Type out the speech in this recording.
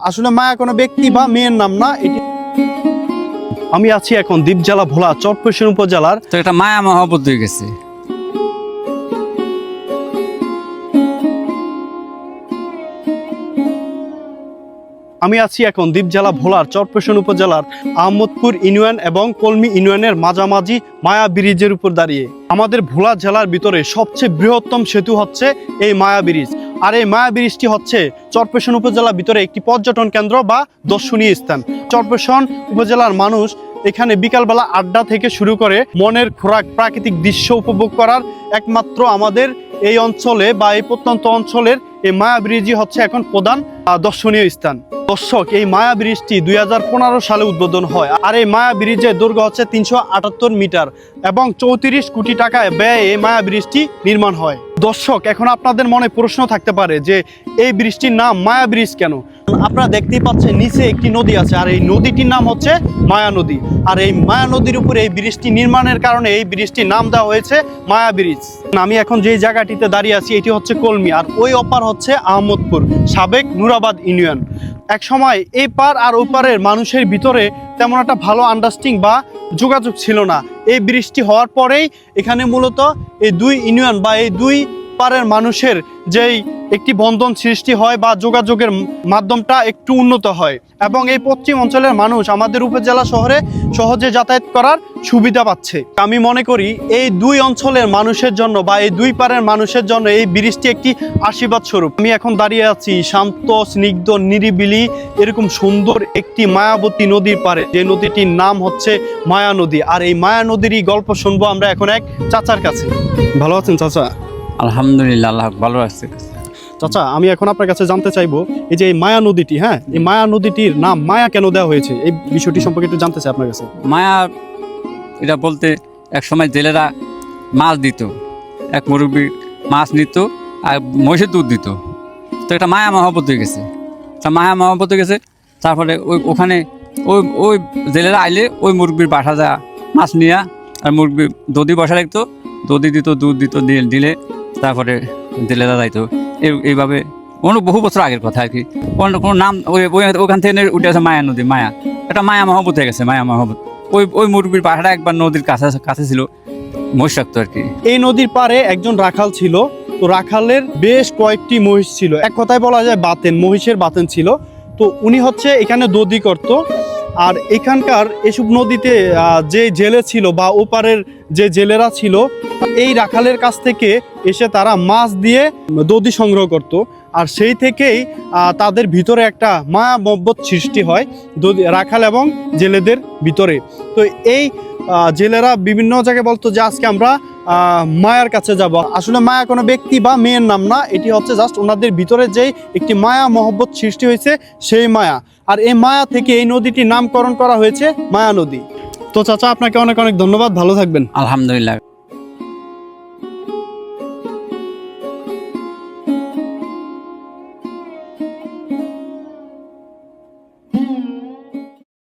আসলে মায়া কোনো ব্যক্তি বা মেয়ের নাম না, এটি। আমি আছি এখন দ্বীপ জেলা ভোলা চরপেশন উপজেলার। তো এটা মায়া মহব্বত হয়ে গেছে। আমি আছি এখন দ্বীপ জেলা ভোলার চরপেশন উপজেলার আহমদপুর ইউনিয়ন এবং কলমি ইউনিয়নের মাঝামাঝি মায়া ব্রিজের উপর দাঁড়িয়ে। আমাদের ভোলা জেলার ভিতরে সবচেয়ে বৃহত্তম সেতু হচ্ছে এই মায়া ব্রিজ। আর এই মায়া ব্রিজটি হচ্ছে চরপেশন উপজেলার ভিতরে একটি পর্যটন কেন্দ্র বা দর্শনীয় স্থান। চরপেশন উপজেলার মানুষ এখানে বিকালবেলা আড্ডা থেকে শুরু করে মনের খোরাক প্রাকৃতিক দৃশ্য উপভোগ করার একমাত্র আমাদের এই অঞ্চলে বা এই প্রত্যন্ত অঞ্চলের এই মায়া ব্রিজই হচ্ছে এখন প্রধান দর্শনীয় স্থান। দর্শক, এই মায়া ব্রিজটি 2015 সালে উদ্বোধন হয়। আর এই মায়া ব্রিজের দৈর্ঘ্য হচ্ছে 378 মিটার এবং 34 কোটি টাকায় ব্যয়ে এই মায়া ব্রিজটি নির্মাণ হয়। দর্শক, এখন আপনাদের মনে প্রশ্ন থাকতে পারে যে এই ব্রিজটির নাম মায়া ব্রিজ কেন? আপনারা দেখতেই পাচ্ছেন নিচে একটি নদী আছে, আর এই নদীটির নাম হচ্ছে মায়া নদী। আর এই মায়া নদীর উপরে এই ব্রিজটি নির্মাণের কারণে এই ব্রিজটির নাম দেওয়া হয়েছে মায়া ব্রিজ। আমি এখন যে জায়গাটিতে দাঁড়িয়ে আছি এটি হচ্ছে কলমি, আর ওই অপার হচ্ছে আহমদপুর, সাবেক নুরাবাদ ইউনিয়ন। এক সময় এই পার আর ওই পারের মানুষের ভিতরে তেমন একটা ভালো আন্ডারস্ট্যান্ডিং বা যোগাযোগ ছিল না। এই ব্রিজটি হওয়ার পরেই এখানে মূলত এই দুই ইউনিয়ন বা এই দুই পারের মানুষের যেই একটি বন্ধন সৃষ্টি হয় বা যোগাযোগের মাধ্যমটা একটু উন্নত হয়, এবং এই পশ্চিম অঞ্চলের মানুষ আমাদের উপজেলা শহরে সহজে যাতায়াত করার সুবিধা পাচ্ছে। আমি মনে করি এই দুই অঞ্চলের মানুষের জন্য বা এই দুই পারের মানুষের জন্য এই ব্রিজটি একটি আশীর্বাদ স্বরূপ। আমি এখন দাঁড়িয়ে আছি শান্ত, স্নিগ্ধ, নিরিবিলি এরকম সুন্দর একটি মায়াবতী নদীর পারে, যে নদীটির নাম হচ্ছে মায়া নদী। আর এই মায়া নদীরই গল্প শুনবো আমরা এখন এক চাচার কাছে। ভালো আছেন চাচা? আলহামদুলিল্লাহ, আল্লাহ ভালো রাখছে। চাচা, আমি এখন আপনার কাছে জানতে চাইবো এই যে এই মায়া নদীটি, হ্যাঁ, এই মায়া নদীটির নাম মায়া কেন দেওয়া হয়েছে, এই বিষয়টি সম্পর্কে একটু জানতে চাই আপনার কাছে। মায়া এটা বলতে এক সময় জেলেরা মাছ দিত, এক মুরব্বী মাছ নিত আর মহিষের দুধ দিত। তো এটা মায়া মহব্বত হয়ে গেছে। তা মায়া মহব্বত হয়ে গেছে, তারপরে ওখানে ওই জেলেরা আইলে ওই মুরব্বীর বাসা যা মাছ নিয়ে আর মুরব্বী দধি বসা রাখতো, দধি দিত, দুধ দিত, দিলে তারপরে জেলেরা যাইতো। এইভাবে বহু বছর আগের কথা আর কি। কোনো নাম ওখান থেকে উঠে আছে মায়া নদী। মায়া এটা মায়া মহব্বত হয়ে গেছে, মায়া মহব্বত। ওই মুরব্বীর বাসাটা একবার নদীর কাছে ছিল, মহিষ রাখতো আর কি। এই নদীর পারে একজন রাখাল ছিল, তো রাখালের বেশ কয়েকটি মহিষ ছিল, এক কথায় বলা যায় বাতেন, মহিষের বাতেন ছিল। তো উনি হচ্ছে এখানে দধি করত। আর এখানকার এসব নদীতে যে জেলে ছিল বা ওপারের যে জেলেরা ছিল, এই রাখালের কাছ থেকে এসে তারা মাছ দিয়ে দধি সংগ্রহ করত। আর সেই থেকেই তাদের ভিতরে একটা মায়া মহব্বত সৃষ্টি হয় রাখাল এবং জেলেদের ভিতরে। তো এই জেলেরা বিভিন্ন জায়গায় বলতো যে আজকে আমরা মায়ার কাছে যাব। আসলে মায়া কোনো ব্যক্তি বা মেয়ের নাম না, এটি হচ্ছে জাস্ট ওনাদের ভিতরে যেই একটি মায়া মহব্বত সৃষ্টি হয়েছে সেই মায়া। আর এই মায়া থেকে এই নদীটির নামকরণ করা হয়েছে মায়া নদী। তো চাচা, আপনাকে অনেক অনেক ধন্যবাদ, ভালো থাকবেন। আলহামদুলিল্লাহ।